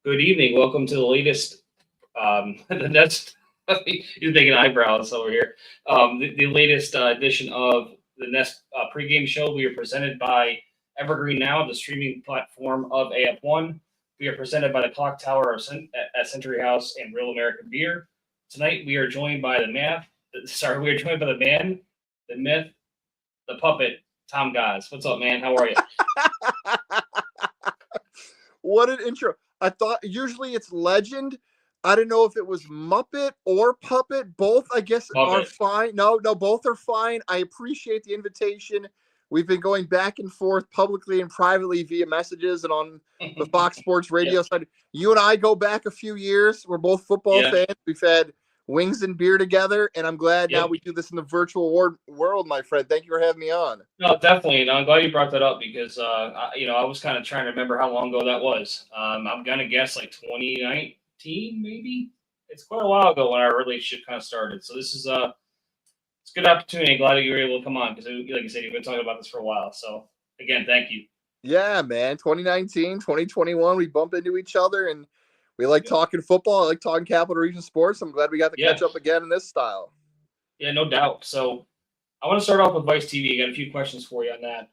Good evening. Welcome to the latest, the next, you're thinking eyebrows over here. The latest edition of the Nest pregame show. We are presented by Evergreen Now, the streaming platform of AF1. We are presented by the Clock Tower at Century House and Real American Beer. Tonight we are joined by we are joined by the man, the myth, the puppet, Tom Gaz. What's up, man? How are you? What an intro. I thought usually it's legend. I don't know if it was Muppet or Puppet. Both, I guess, are fine. No, both are fine. I appreciate the invitation. We've been going back and forth publicly and privately via messages and on the Fox Sports radio side. You and I go back a few years. We're both football fans. We've had wings and beer together, and I'm glad now we do this in the virtual world, my friend. Thank you for having me on. No, definitely, and I'm glad you brought that up because I was kind of trying to remember how long ago that was. I'm gonna guess like 2019, maybe. It's quite a while ago when our relationship kind of started. So this is it's a good opportunity. I'm glad that you were able to come on because, like you said, you've been talking about this for a while. So again, thank you. Yeah, man. 2019, 2021, we bumped into each other and we like talking football. I like talking Capital Region sports. I'm glad we got to catch up again in this style. Yeah, no doubt. So I want to start off with Vice TV. I got a few questions for you on that.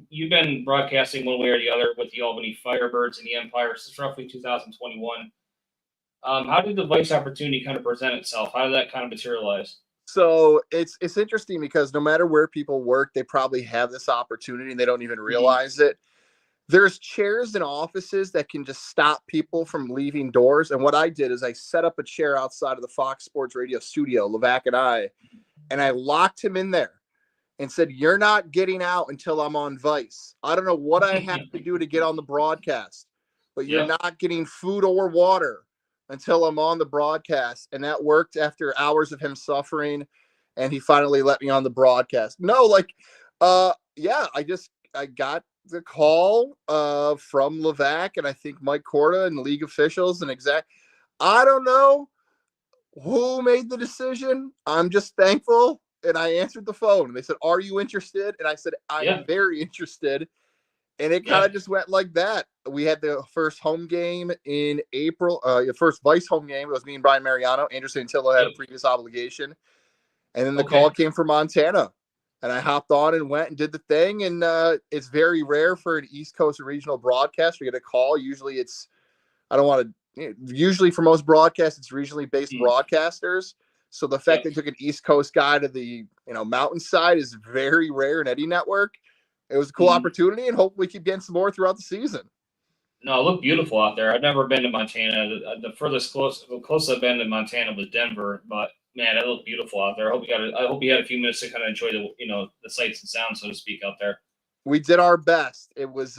You've been broadcasting one way or the other with the Albany Firebirds and the Empire since roughly 2021. How did the Vice opportunity kind of present itself? How did that kind of materialize? So it's interesting because no matter where people work, they probably have this opportunity and they don't even realize it. There's chairs in offices that can just stop people from leaving doors. And what I did is I set up a chair outside of the Fox Sports Radio studio, Levac and I locked him in there and said, "You're not getting out until I'm on Vice. I don't know what I have to do to get on the broadcast, but you're not getting food or water until I'm on the broadcast." And that worked after hours of him suffering. And he finally let me on the broadcast. No, I got the call from Levac and I think Mike Corda and league officials and I don't know who made the decision. I'm just thankful. And I answered the phone and they said, "Are you interested?" And I said, "I'm very interested." And it kind of just went like that. We had the first home game in April, the first Vice home game. It was me and Brian Mariano. Anderson Antillo had a previous obligation. And then the call came from Montana. And I hopped on and went and did the thing. And it's very rare for an East Coast regional broadcast to get a call. Usually usually for most broadcasts, it's regionally based broadcasters. So the fact they took an East Coast guy to the mountainside is very rare in any network. It was a cool opportunity, and hopefully keep getting some more throughout the season. No, it looked beautiful out there. I've never been to Montana. The furthest close I've been to Montana was Denver, but man, it looked beautiful out there. I hope you had a few minutes to kind of enjoy the sights and sounds, so to speak, out there. We did our best. It was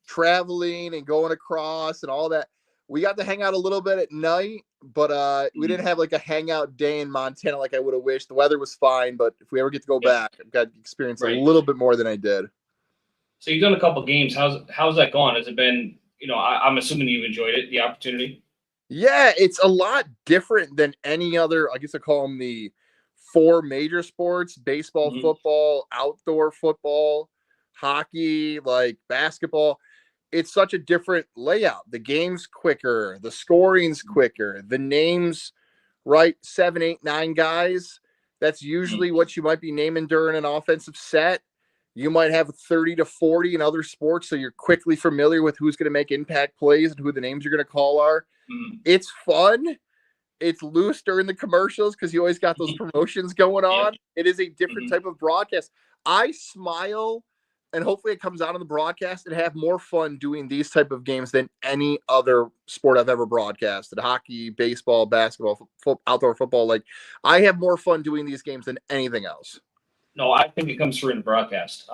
traveling and going across and all that. We got to hang out a little bit at night, but we didn't have like a hangout day in Montana like I would have wished. The weather was fine, but if we ever get to go back, I've got to experience a little bit more than I did. So you've done a couple games. How's that gone? Has it been, I'm assuming you've enjoyed it, the opportunity? Yeah, it's a lot different than any other, I guess I call them the four major sports: baseball, football, outdoor football, hockey, like basketball. It's such a different layout. The game's quicker, the scoring's quicker, the names, right? 7, 8, 9 guys. That's usually what you might be naming during an offensive set. You might have 30 to 40 in other sports, so you're quickly familiar with who's going to make impact plays and who the names you're going to call are. It's fun. It's loose during the commercials because you always got those promotions going on. It is a different type of broadcast. I smile, and hopefully it comes out on the broadcast, and have more fun doing these type of games than any other sport I've ever broadcasted. Hockey, baseball, basketball, outdoor football. Like, I have more fun doing these games than anything else. No, I think it comes through in the broadcast.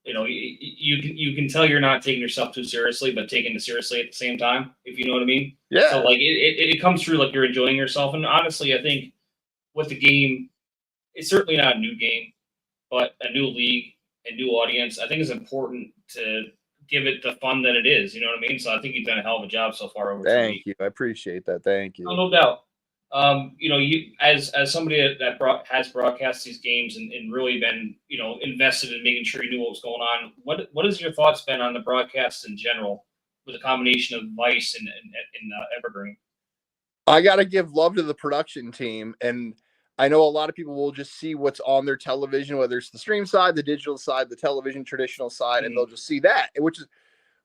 You can tell you're not taking yourself too seriously, but taking it seriously at the same time, if you know what I mean. Yeah. So like it comes through like you're enjoying yourself. And honestly, I think with the game, it's certainly not a new game, but a new league, a new audience. I think it's important to give it the fun that it is. You know what I mean? So I think you've done a hell of a job so far over. Thank you. I appreciate that. Thank you. No doubt. You as somebody that has broadcast these games and really been, invested in making sure you knew what was going on. What has your thoughts been on the broadcast in general? with a combination of Vice and Evergreen. I got to give love to the production team. And I know a lot of people will just see what's on their television, whether it's the stream side, the digital side, the television traditional side, and they'll just see that,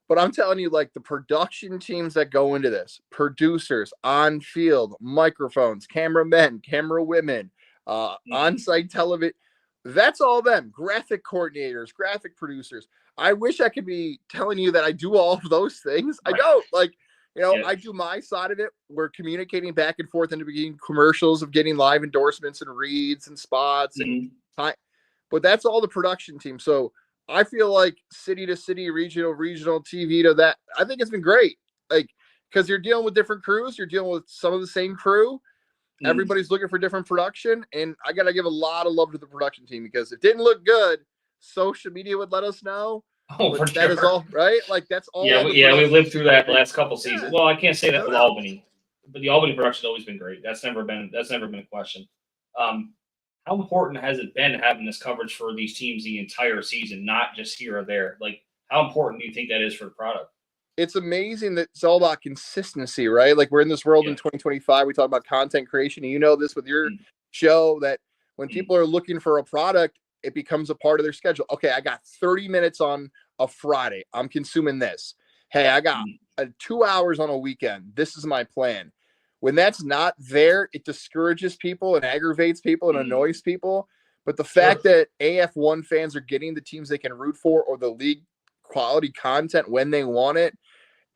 but I'm telling you, like the production teams that go into this, producers, on field, microphones, cameramen, camera women, on-site television, that's all them. Graphic coordinators, graphic producers. I wish I could be telling you that I do all of those things. Right. I don't. Like, I do my side of it. We're communicating back and forth in the beginning, commercials of getting live endorsements and reads and spots and time. But that's all the production team. So I feel like city to city, regional TV to that. I think it's been great. Like, because you're dealing with different crews. You're dealing with some of the same crew. Everybody's looking for different production. And I got to give a lot of love to the production team because if it didn't look good, social media would let us know. Oh, for that is all right. Like that's all. Yeah, we lived through that last couple seasons. Well, I can't say that with Albany, but the Albany production's always been great. That's never been a question. How important has it been having this coverage for these teams the entire season, not just here or there? Like, how important do you think that is for the product? It's amazing that it's all about consistency, right? Like we're in this world in 2025. We talk about content creation, and you know this with your show that when people are looking for a product, it becomes a part of their schedule. Okay, I got 30 minutes on a Friday. I'm consuming this. Hey, I got 2 hours on a weekend. This is my plan. When that's not there, it discourages people and aggravates people and annoys people. But the fact that AF1 fans are getting the teams they can root for or the league quality content when they want it,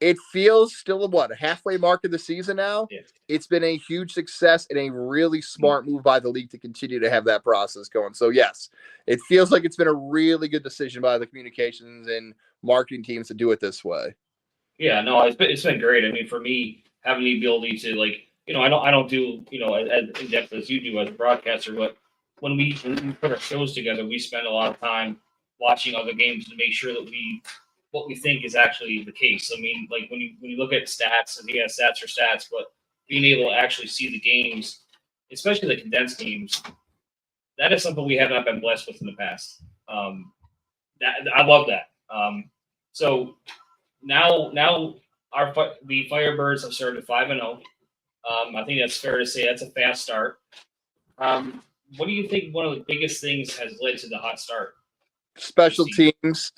it feels still a halfway mark of the season now. Yeah. It's been a huge success and a really smart move by the league to continue to have that process going. So yes, it feels like it's been a really good decision by the communications and marketing teams to do it this way. Yeah, no, it's been great. I mean, for me, having the ability to I don't do as in depth as you do as a broadcaster, but when we put our shows together, we spend a lot of time watching other games to make sure that what we think is actually the case. I mean, like when you look at stats, and stats are stats, but being able to actually see the games, especially the condensed games, that is something we have not been blessed with in the past. I love that. So now the Firebirds have started 5-0. I think that's fair to say that's a fast start. What do you think one of the biggest things has led to the hot start? Special teams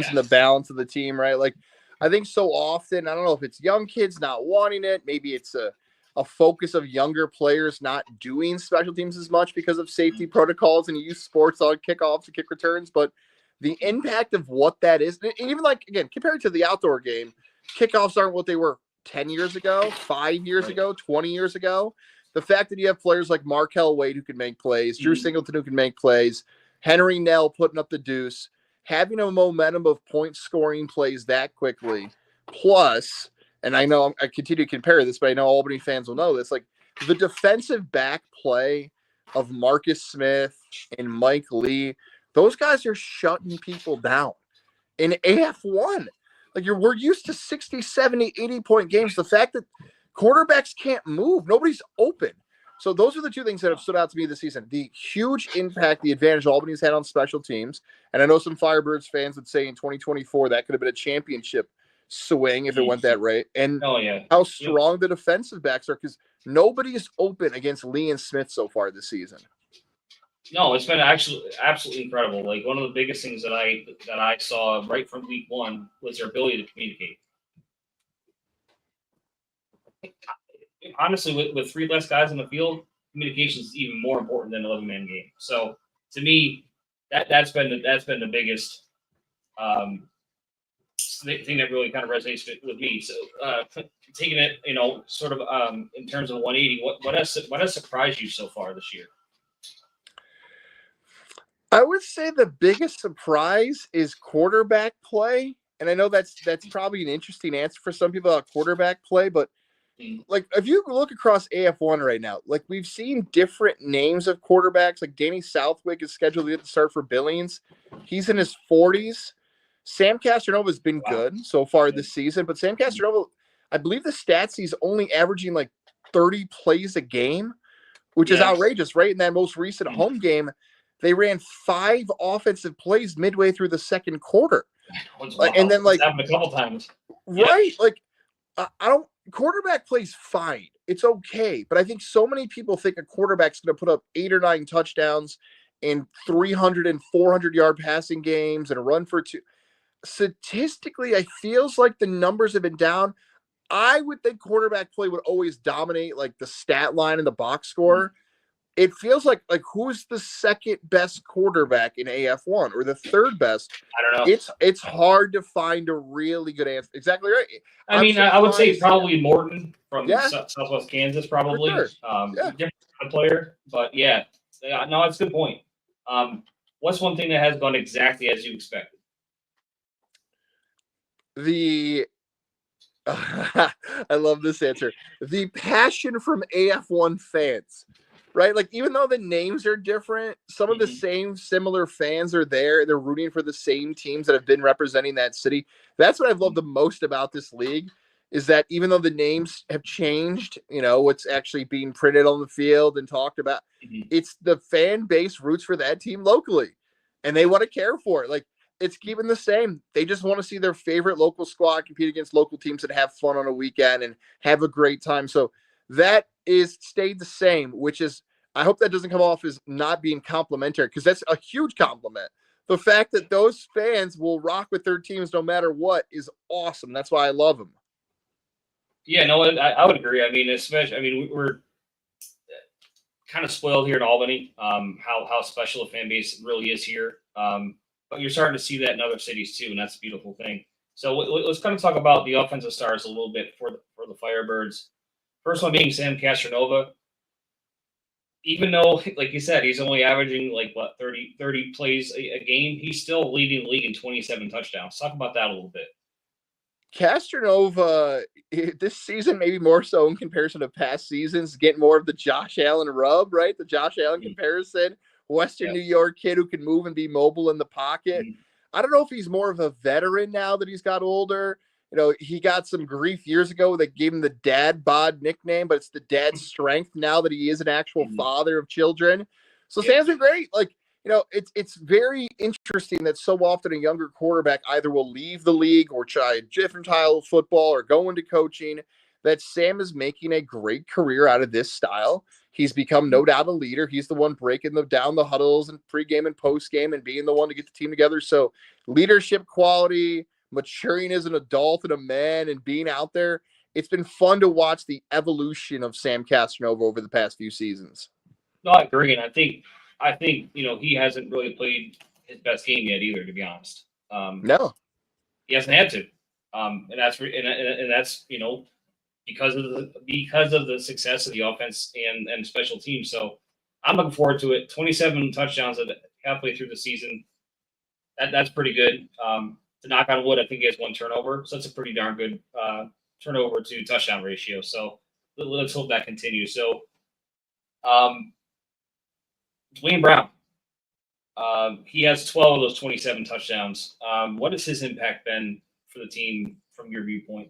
and the balance of the team, right? Like I think so often, I don't know if it's young kids not wanting it, maybe it's a focus of younger players not doing special teams as much because of safety protocols and youth sports on kickoffs and kick returns, but the impact of what that is, and even like again, compared to the outdoor game, kickoffs aren't what they were 10 years ago, 5 years ago, 20 years ago. The fact that you have players like Markel Wade who can make plays, Drew Singleton who can make plays, Henry Nell putting up the deuce, having a momentum of point scoring plays that quickly. Plus, and I know I continue to compare this, but I know Albany fans will know this, like the defensive back play of Marcus Smith and Mike Lee, those guys are shutting people down. In AF1, like we're used to 60, 70, 80-point games. The fact that quarterbacks can't move, nobody's open. So those are the two things that have stood out to me this season. The huge impact, the advantage Albany's had on special teams. And I know some Firebirds fans would say in 2024 that could have been a championship swing if it went that way. And how strong the defensive backs are because nobody is open against Lee and Smith so far this season. No, it's been actually absolutely incredible. Like one of the biggest things that I saw right from week one was their ability to communicate. Honestly, with three less guys on the field, communication is even more important than an 11-man game. So to me, that's been the biggest thing that really kind of resonates with me. So taking it, sort of in terms of 180, what has surprised you so far this year? I would say the biggest surprise is quarterback play, and I know that's probably an interesting answer for some people about quarterback play, but like if you look across AF1 right now, like we've seen different names of quarterbacks. Like Danny Southwick is scheduled to get the start for Billings. He's in his 40s. Sam Castronova has been good so far this season, but Sam Castronova, I believe the stats, he's only averaging like 30 plays a game, which is outrageous, right? In that most recent home game, they ran 5 offensive plays midway through the second quarter. And then like happened a couple times. Right. Like, I don't, quarterback plays fine. It's okay. But I think so many people think a quarterback's going to put up 8 or 9 touchdowns and 300 and 400-yard passing games and a run for 2. Statistically, I feels like the numbers have been down. I would think quarterback play would always dominate like the stat line and the box score. It feels like who's the second best quarterback in AF1 or the third best? I don't know. It's hard to find a really good answer. Exactly right. I mean, I would say probably Morton from Southwest Kansas, probably. Sure. Different player, but no, it's a good point. What's one thing that has gone exactly as you expected? I love this answer. The passion from AF1 fans, right? Like, even though the names are different, some of the same similar fans are there. They're rooting for the same teams that have been representing that city. That's what I've loved the most about this league, is that even though the names have changed, what's actually being printed on the field and talked about, it's the fan base roots for that team locally, and they want to care for it. Like, it's keeping the same. They just want to see their favorite local squad compete against local teams and have fun on a weekend and have a great time. So that is stayed the same, which is, I hope that doesn't come off as not being complimentary, because that's a huge compliment. The fact that those fans will rock with their teams no matter what is awesome. That's why I love them. Yeah, no, I would agree. I mean, especially, we're kind of spoiled here in Albany, how special a fan base really is here. But you're starting to see that in other cities too, and that's a beautiful thing. So let's kind of talk about the offensive stars a little bit for the Firebirds. First one being Sam Castronova. Even though, like you said, he's only averaging 30 plays a game, he's still leading the league in 27 touchdowns. Talk about that a little bit. Castronova, this season, maybe more so in comparison to past seasons, getting more of the Josh Allen rub, right? The Josh Allen comparison. Western New York kid who can move and be mobile in the pocket. I don't know if he's more of a veteran now that he's got older. He got some grief years ago that gave him the dad bod nickname, but it's the dad strength now that he is an actual father of children. So Sam's been great. It's very interesting that so often a younger quarterback either will leave the league or try a different style of football or go into coaching, that Sam is making a great career out of this style. He's become no doubt a leader. He's the one breaking down the huddles and pregame and postgame and being the one to get the team together. So leadership quality, maturing as an adult and a man and being out there, it's been fun to watch the evolution of Sam Castronova over the past few seasons. No, I agree. And I think he hasn't really played his best game yet either, to be honest. No. He hasn't had to. And that's because of the success of the offense and special teams. So I'm looking forward to it. 27 touchdowns halfway through the season. That's pretty good. To knock on wood, I think he has 1 turnover. So that's a pretty darn good turnover to touchdown ratio. So let's hope that continues. So Dwayne Brown, he has 12 of those 27 touchdowns. What has his impact been for the team from your viewpoint?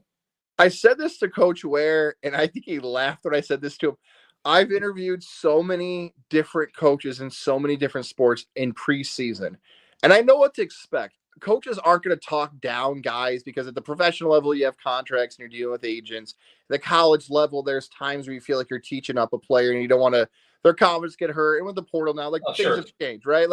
I said this to Coach Ware, and I think he laughed when I said this to him. I've interviewed so many different coaches in so many different sports in preseason, and I know what to expect. Coaches aren't going to talk down guys because at the professional level, you have contracts and you're dealing with agents. At the college level, there's times where you feel like you're teaching up a player and you don't want to, their confidence get hurt. And with the portal now, things have changed, right?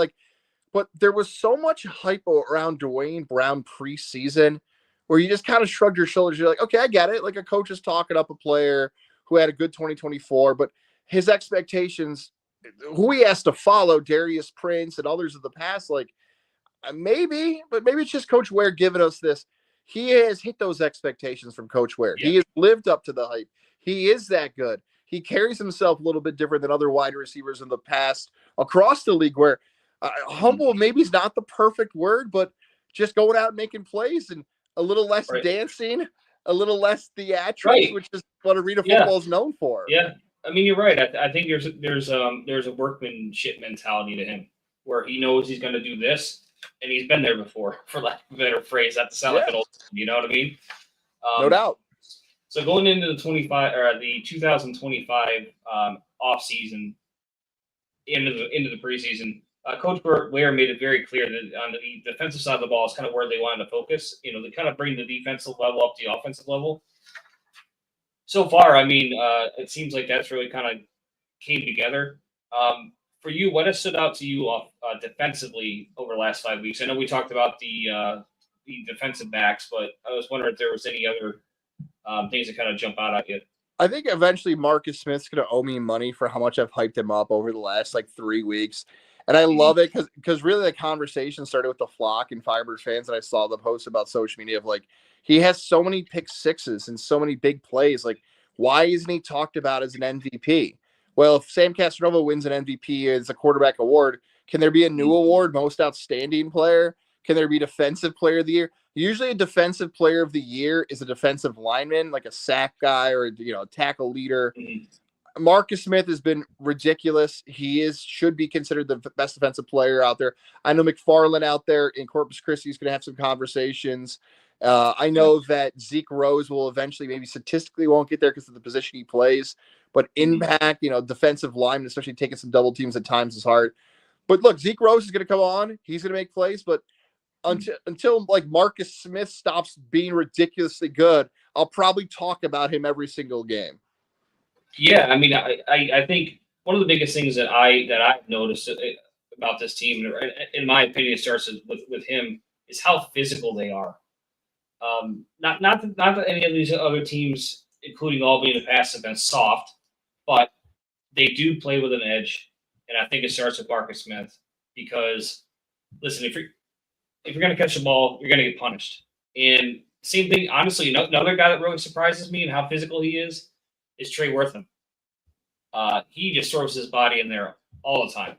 But there was so much hype around Dwayne Brown preseason where you just kind of shrugged your shoulders. You're like, okay, I get it. Like, a coach is talking up a player who had a good 2024, but his expectations, who he has to follow, Darius Prince and others of the past, maybe it's just Coach Ware giving us this. He has hit those expectations from Coach Ware. Yeah. He has lived up to the hype. He is that good. He carries himself a little bit different than other wide receivers in the past across the league, where humble maybe is not the perfect word, but just going out and making plays and a little less dancing, a little less theatrics, which is what arena football is known for. Yeah, I mean, you're right. I think there's a workmanship mentality to him where he knows he's going to do this, and he's been there before, for lack of a better phrase. Not to sound like an old, you know what I mean? No doubt. So going into the 2025 off season, into the preseason, Coach Ware made it very clear that on the defensive side of the ball is kind of where they wanted to focus. They kind of bring the defensive level up to the offensive level. So far, I mean, it seems like that's really kind of came together. For you, what has stood out to you defensively over the last 5 weeks? I know we talked about the defensive backs, but I was wondering if there was any other things that kind of jump out at you. I think eventually Marcus Smith's going to owe me money for how much I've hyped him up over the last 3 weeks. And I love it because really the conversation started with the Flock and Firebirds fans that I saw the post about social media of he has so many pick sixes and so many big plays. Why isn't he talked about as an MVP? Well, if Sam Casanova wins an MVP as a quarterback award, can there be a new award, most outstanding player? Can there be defensive player of the year? Usually a defensive player of the year is a defensive lineman, like a sack guy or a tackle leader. Marcus Smith has been ridiculous. He should be considered the best defensive player out there. I know McFarland out there in Corpus Christi is going to have some conversations. I know that Zeke Rose will eventually, maybe statistically won't get there because of the position he plays, but impact, defensive lineman, especially taking some double teams at times is hard. But look, Zeke Rose is going to come on. He's going to make plays, but until Marcus Smith stops being ridiculously good, I'll probably talk about him every single game. Yeah, I mean, I think one of the biggest things that I've noticed about this team, in my opinion, it starts with him, is how physical they are. Not that any of these other teams, including Albany in the past, have been soft, but they do play with an edge, and I think it starts with Marcus Smith because, listen, if you're going to catch the ball, you're going to get punished. And same thing, honestly, another guy that really surprises me and how physical he is Trey Wortham. He just throws his body in there all the time.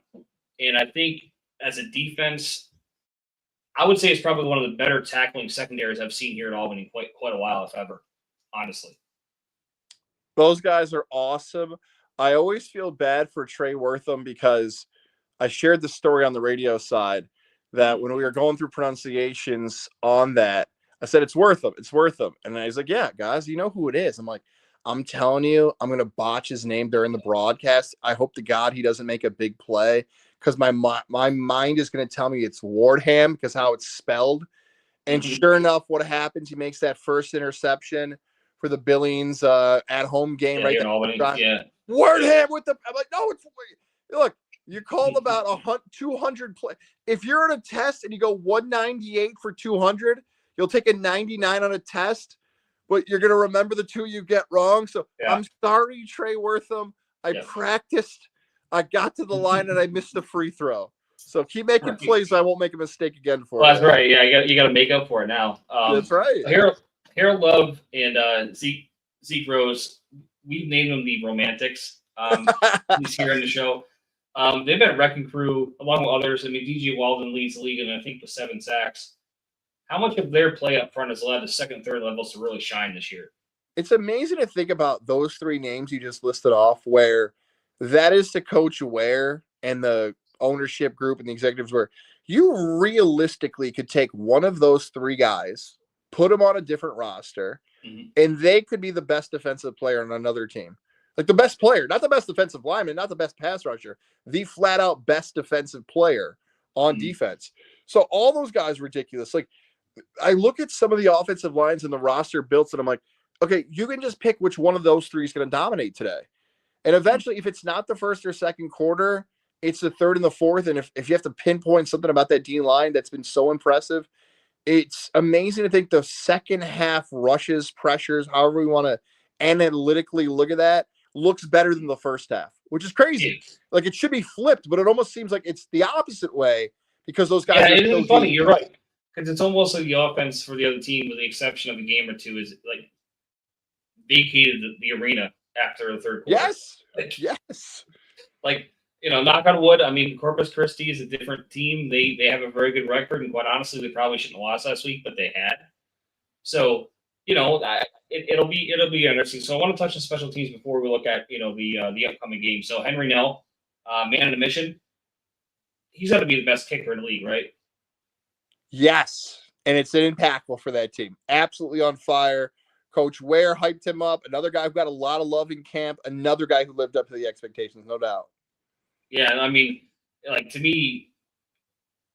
And I think as a defense, I would say it's probably one of the better tackling secondaries I've seen here at Albany quite a while, if ever, honestly. Those guys are awesome. I always feel bad for Trey Wortham because I shared the story on the radio side that when we were going through pronunciations on that, I said, it's Wortham. And he's like, yeah, guys, you know who it is. I'm like, I'm telling you, I'm going to botch his name during the broadcast. I hope to God he doesn't make a big play because my mind is going to tell me it's Wardham because how it's spelled. And sure enough, what happens? He makes that first interception for the Billings at-home game. Yeah, right in Albany. Yeah. Wardham with the – I'm like, no, it's – look, you call about 200 play. If you're on a test and you go 198 for 200, you'll take a 99 on a test. But you're going to remember the two you get wrong. So I'm sorry, Trey Wortham. I practiced. I got to the line and I missed the free throw. So keep making plays. So I won't make a mistake again for you. That's right. Yeah, you got to make up for it now. That's right. Harold Love and Zeke Rose, we've named them the Romantics. He's here in the show. They've been a wrecking crew along with others. I mean, DJ Walden leads the league, and I think with 7 sacks. How much of their play up front has allowed the second and third levels to really shine this year? It's amazing to think about those 3 names you just listed off, where that is the Coach Ware and the ownership group and the executives, where you realistically could take one of those 3 guys, put them on a different roster, and they could be the best defensive player on another team. Like the best player, not the best defensive lineman, not the best pass rusher, the flat out best defensive player on defense. So all those guys are ridiculous. Like, I look at some of the offensive lines in the roster built, and I'm like, okay, you can just pick which one of those 3 is going to dominate today. And eventually, if it's not the first or second quarter, it's the third and the fourth. And if you have to pinpoint something about that D line that's been so impressive, it's amazing to think the second half rushes, pressures, however we want to analytically look at that, looks better than the first half, which is crazy. Like it should be flipped, but it almost seems like it's the opposite way because those guys are so funny. You're right. Because it's almost like the offense for the other team, with the exception of a game or two, is like vacated the arena after the third quarter. Yes. Like, knock on wood. I mean, Corpus Christi is a different team. They have a very good record, and quite honestly, they probably shouldn't have lost last week, but they had. So, it'll be interesting. So I want to touch on special teams before we look at the upcoming game. So Henry Nell, man on the mission. He's got to be the best kicker in the league, right? Yes, and it's impactful for that team. Absolutely on fire. Coach Ware hyped him up. Another guy who got a lot of love in camp. Another guy who lived up to the expectations, no doubt. Yeah, I mean, like to me,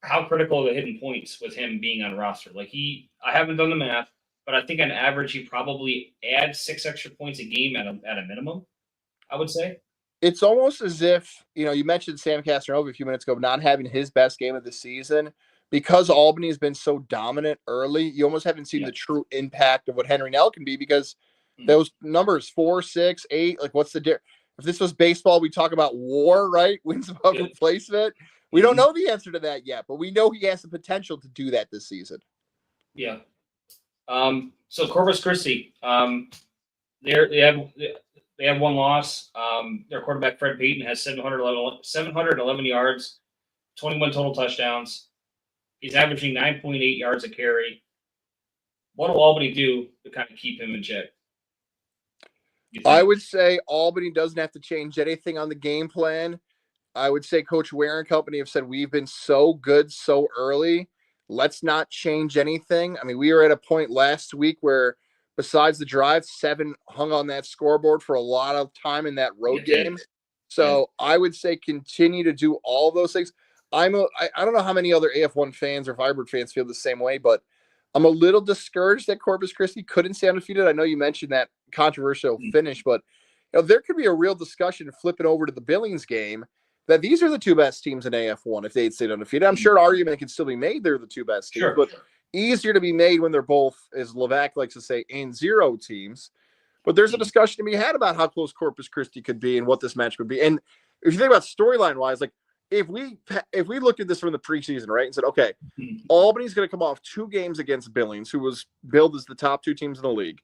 how critical the hidden points with him being on roster. Like I haven't done the math, but I think on average he probably adds 6 extra points a game at a minimum, I would say. It's almost as if, you mentioned Sam Casanova a few minutes ago, not having his best game of the season. Because Albany has been so dominant early, you almost haven't seen the true impact of what Henry Nell can be, because those numbers 4, 6, 8, like what's the difference? If this was baseball, we talk about WAR, right? Wins above replacement. We don't know the answer to that yet, but we know he has the potential to do that this season. Yeah. So Corpus Christi, they have one loss. Their quarterback Fred Payton has 711 yards, 21 total touchdowns. He's averaging 9.8 yards a carry. What will Albany do to kind of keep him in check? I would say Albany doesn't have to change anything on the game plan. I would say Coach Ware and company have said, we've been so good so early. Let's not change anything. I mean, we were at a point last week where, besides the drive, 7 hung on that scoreboard for a lot of time in that road game. So I would say continue to do all those things. I don't know how many other AF1 fans or Firebird fans feel the same way, but I'm a little discouraged that Corpus Christi couldn't stay undefeated. I know you mentioned that controversial finish, but there could be a real discussion flipping over to the Billings game that these are the 2 best teams in AF1 if they'd stayed undefeated. I'm sure an argument can still be made they're the 2 best teams, but easier to be made when they're both, as Levac likes to say, in 0 teams. But there's a discussion to be had about how close Corpus Christi could be and what this match would be. And if you think about storyline-wise, like, if we looked at this from the preseason, right, and said, okay, Albany's going to come off 2 games against Billings, who was billed as the top 2 teams in the league.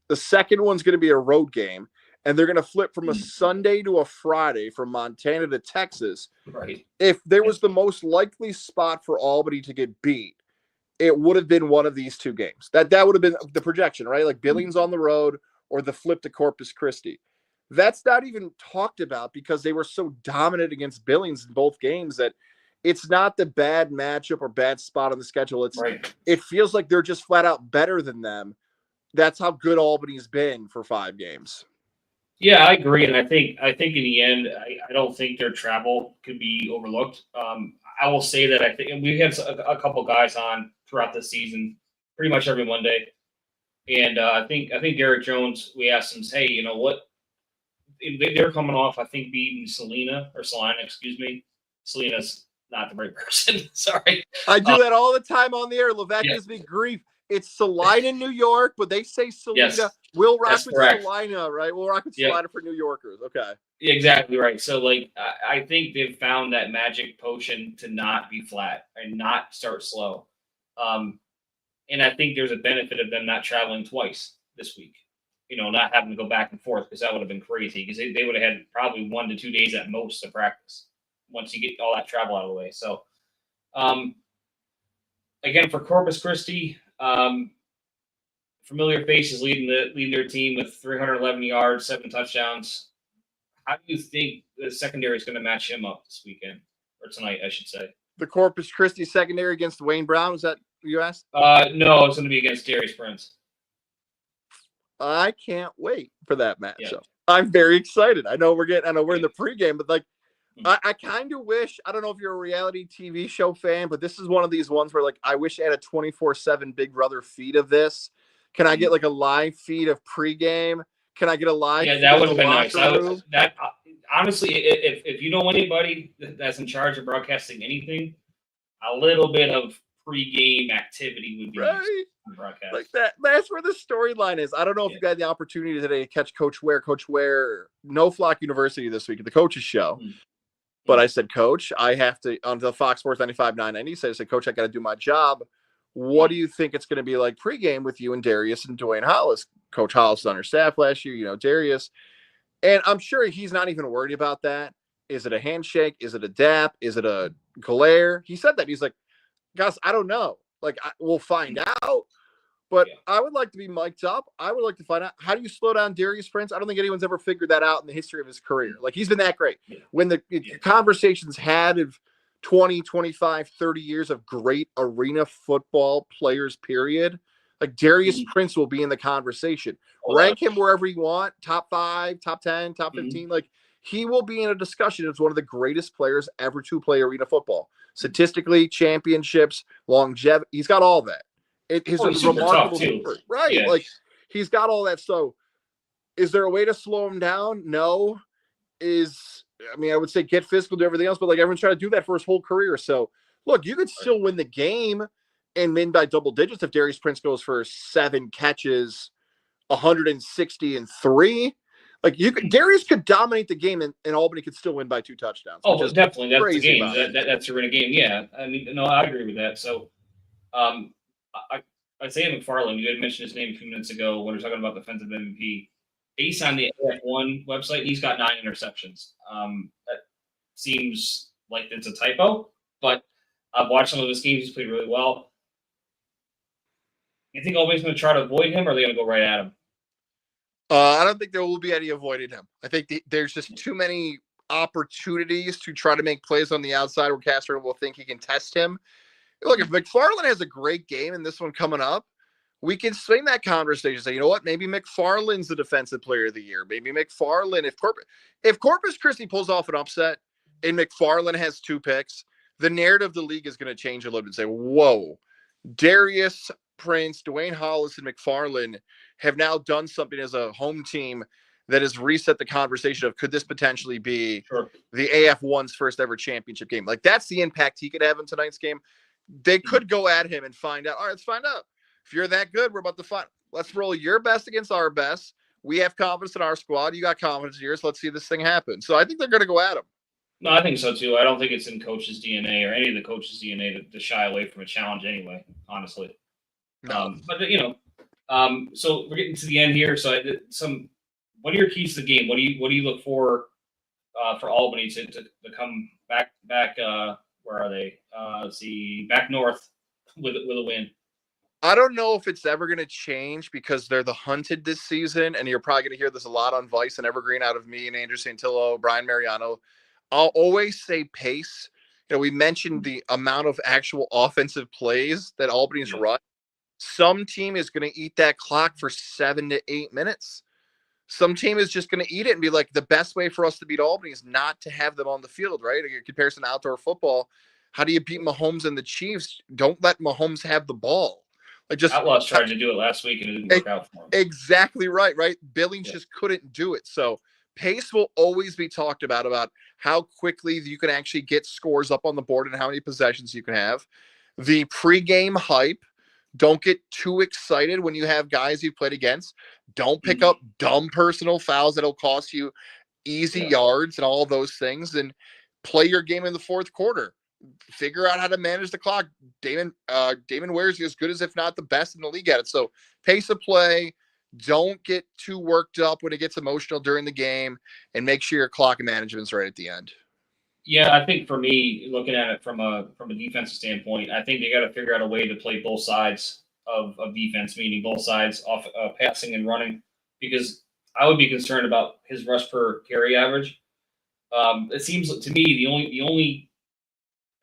The second one's going to be a road game, and they're going to flip from a Sunday to a Friday from Montana to Texas. Right. If there was the most likely spot for Albany to get beat, it would have been one of these 2 games. That would have been the projection, right? Like Billings on the road or the flip to Corpus Christi. That's not even talked about because they were so dominant against Billings in both games that it's not the bad matchup or bad spot on the schedule. It feels like they're just flat out better than them. That's how good Albany's been for 5 games. Yeah, I agree, and I think in the end, I don't think their travel could be overlooked. I will say that I think we have a couple guys on throughout the season, pretty much every Monday, and I think Derek Jones. We asked him, hey, you know what? They're coming off, I think, beating Salina, excuse me. Salina's not the right person. Sorry. I do that all the time on the air. Levac gives me grief. It's Salina, New York, but they say Salina. Yes, we'll rock with Salina, right? We'll rock with Salina for New Yorkers. Okay. Exactly right. So, like, I think they've found that magic potion to not be flat and not start slow. And I think there's a benefit of them not traveling twice this week. Not having to go back and forth, because that would have been crazy, because they would have had probably 1 to 2 days at most to practice once you get all that travel out of the way. So, again, for Corpus Christi, familiar faces leading their team with 311 yards, 7 touchdowns. How do you think the secondary is going to match him up this weekend, or tonight, I should say? The Corpus Christi secondary against Wayne Brown, is that what you asked? No, it's going to be against Darius Prince. I can't wait for that matchup. Yeah. I'm very excited. I know we're in the pregame, but like, I kind of wish, I don't know if you're a reality TV show fan, but this is one of these ones where, like, I wish I had a 24/7 Big Brother feed of this. Can I get like a live feed of pregame? Can I get a live? Yeah, that would have been nice. Honestly, if you know anybody that's in charge of broadcasting anything, a little bit of pregame activity would be nice on broadcast. Like that's where the storyline is. I don't know if you got the opportunity today to catch Coach Ware, No Flock University this week at the coach's show. But I said, Coach, I have to, on the Fox Sports 95.990, I said, Coach, I got to do my job. What do you think it's going to be like pregame with you and Darius and Dwayne Hollis? Coach Hollis was on her staff last year, Darius. And I'm sure he's not even worried about that. Is it a handshake? Is it a dap? Is it a glare? He said that. He's like, guys, I don't know. Like, we'll find out. But I would like to be mic'd up. I would like to find out, how do you slow down Darius Prince? I don't think anyone's ever figured that out in the history of his career. Like, he's been that great. When the conversations had of 20, 25, 30 years of great arena football players, period, like Darius Prince will be in the conversation. Rank him wherever you want, top 5, top 10, top 15. Like, he will be in a discussion as one of the greatest players ever to play arena football. statistically, championships, longevity. He's got all that. He's He's super remarkable tough too. sport, right? Yeah. Like he's got all that. So, is there a way to slow him down? No. I would say get physical, do everything else, but like everyone's trying to do that for his whole career. So, look, you could still win the game and win by double digits if Darius Prince goes for 7 catches, 163. Like Darius could dominate the game, and Albany could still win by 2 touchdowns. Oh, definitely, that's the game. That's a winning game. Yeah, I mean, no, I agree with that. So, I'd say McFarland. You had mentioned his name a few minutes ago when we were talking about defensive MVP. Based on the AF1 website, he's got 9 interceptions. That seems like it's a typo, but I've watched some of his games. He's played really well. You think Albany's going to try to avoid him, or are they going to go right at him? I don't think there will be any avoiding him. I think there's just too many opportunities to try to make plays on the outside where Castro will think he can test him. Look, if McFarland has a great game in this one coming up, we can swing that conversation. Say, you know what? Maybe McFarland's the defensive player of the year. Maybe McFarland, if Corpus Christi pulls off an upset and McFarland has 2 picks, the narrative of the league is going to change a little bit and say, whoa, Darius Prince, Dwayne Hollis, and McFarland have now done something as a home team that has reset the conversation of could this potentially be the AF1's first ever championship game? Like that's the impact he could have in tonight's game. They could go at him and find out. All right, let's find out. If you're that good, we're about to find. Let's roll your best against our best. We have confidence in our squad. You got confidence in yours. Let's see this thing happen. So I think they're going to go at him. No, I think so too. I don't think it's in coach's DNA or any of the coach's DNA to shy away from a challenge anyway, honestly. No. But so we're getting to the end here. So what are your keys to the game? What do you look for Albany to come back? Where are they? Let's see, back north with a win. I don't know if it's ever going to change because they're the hunted this season, and you're probably going to hear this a lot on Vice and Evergreen out of me and Andrew Santillo, Brian Mariano. I'll always say pace. We mentioned the amount of actual offensive plays that Albany's run. Some team is going to eat that clock for 7 to 8 minutes. Some team is just going to eat it and be like, the best way for us to beat Albany is not to have them on the field, right? In comparison to outdoor football, how do you beat Mahomes and the Chiefs? Don't let Mahomes have the ball. Outlaws tried to do it last week and it didn't work out for him. Exactly right? Billings just couldn't do it. So pace will always be talked about how quickly you can actually get scores up on the board and how many possessions you can have. The pregame hype. Don't get too excited when you have guys you've played against. Don't pick up dumb personal fouls that'll cost you easy yards and all those things. And play your game in the fourth quarter. Figure out how to manage the clock. Damon Ware's as good as, if not the best in the league at it. So pace of play. Don't get too worked up when it gets emotional during the game, and make sure your clock management's right at the end. Yeah, I think for me, looking at it from a defensive standpoint, I think they got to figure out a way to play both sides of defense, meaning both sides off passing and running, because I would be concerned about his rush per carry average. It seems to me the only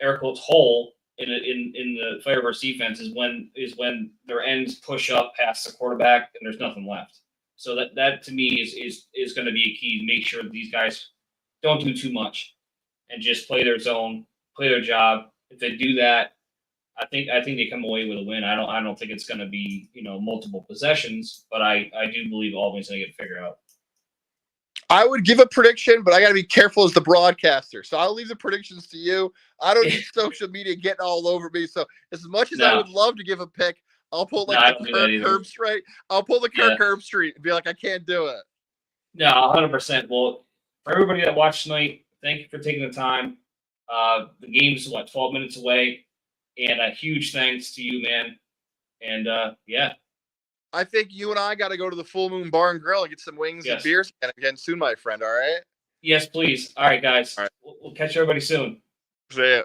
air quotes hole in the Firebirds defense is when their ends push up past the quarterback and there's nothing left. So that to me is going to be a key to make sure that these guys don't do too much and just play their zone, play their job. If they do that, I think they come away with a win. I don't think it's going to be multiple possessions, but I do believe Albany's going to get figured out. I would give a prediction, but I got to be careful as the broadcaster. So I'll leave the predictions to you. I don't need social media getting all over me. So as much as I would love to give a pick, I'll pull the Kirk Herbstreit. I'll pull the Kirk Herbstreit and be like, I can't do it. No, 100%. Well, for everybody that watched tonight, thank you for taking the time. The game's 12 minutes away, and a huge thanks to you, man. And I think you and I got to go to the Full Moon Bar and Grill and get some wings and beers again soon, my friend. All right? Yes, please. All right, guys. All right. We'll catch everybody soon. See ya.